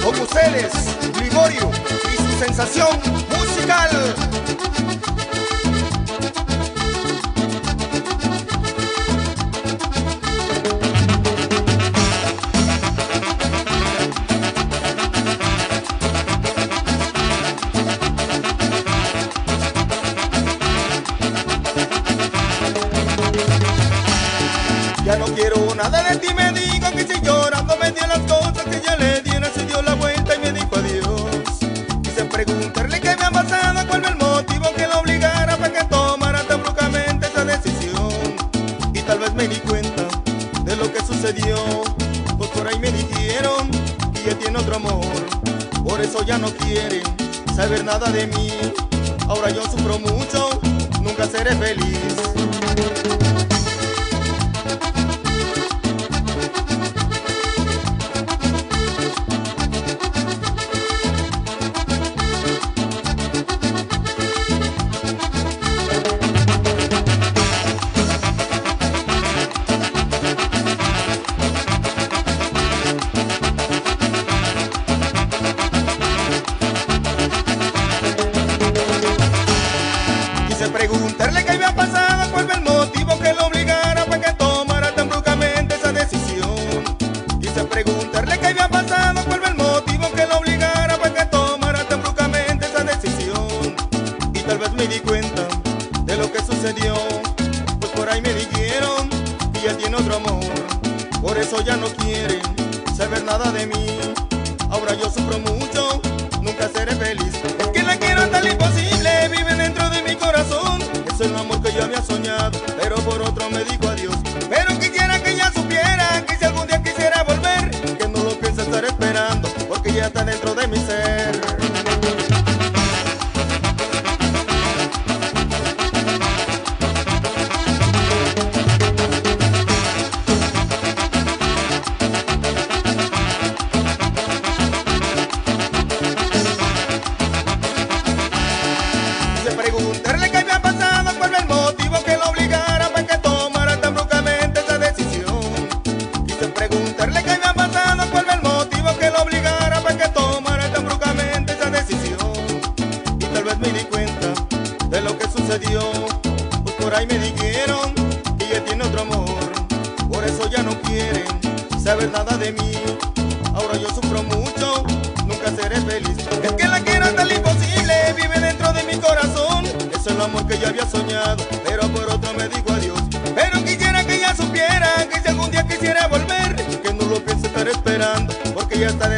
Con ustedes, Liborio y su sensación musical. Ya no quiero nada de ti, me digo que si llorando me dio las cosas que ya le dieron, se dio la vuelta y me dijo adiós. Quise preguntarle qué me ha pasado, cuál fue el motivo que lo obligara para que tomara tan bruscamente esa decisión. Y tal vez me di cuenta de lo que sucedió, pues por ahí me dijeron que ella tiene otro amor, por eso ya no quiere saber nada de mí. Ahora yo sufro mucho, nunca seré feliz. Preguntarle qué había pasado, cuál fue el motivo que lo obligara para que tomara tan bruscamente esa decisión. Quise preguntarle qué había pasado, cuál fue el motivo que lo obligara para que tomara tan bruscamente esa decisión. Y tal vez me di cuenta de lo que sucedió, pues por ahí me dijeron que ella tiene otro amor, por eso ya no quiere saber nada de mí. Ahora yo sufro mucho, nunca seré feliz. Es que la quiero tan imposible, vive dentro de mi corazón. Es el amor que yo había soñado, pero por otro me dijo adiós. Pero quisiera que ella supiera que si algún día quisiera volver, que no lo piensa estar esperando, porque ya está dentro de mi ser. Preguntarle qué había pasado, cuál fue el motivo que lo obligara para que tomara tan bruscamente esa decisión. Quise preguntarle qué había pasado, cuál fue el motivo que lo obligara para que tomara tan bruscamente esa decisión. Y tal vez me di cuenta de lo que sucedió, pues por ahí me dijeron que ella tiene otro amor, por eso ya no quieren saber nada de mí. Ahora yo sufro mucho, nunca seré feliz. Es que la quiero tan imposible, vive dentro de mi corazón. Es el amor que yo había soñado, pero por otro me dijo adiós. Pero quisiera que ella supiera que si algún día quisiera volver, que no lo piense estar esperando, porque ya está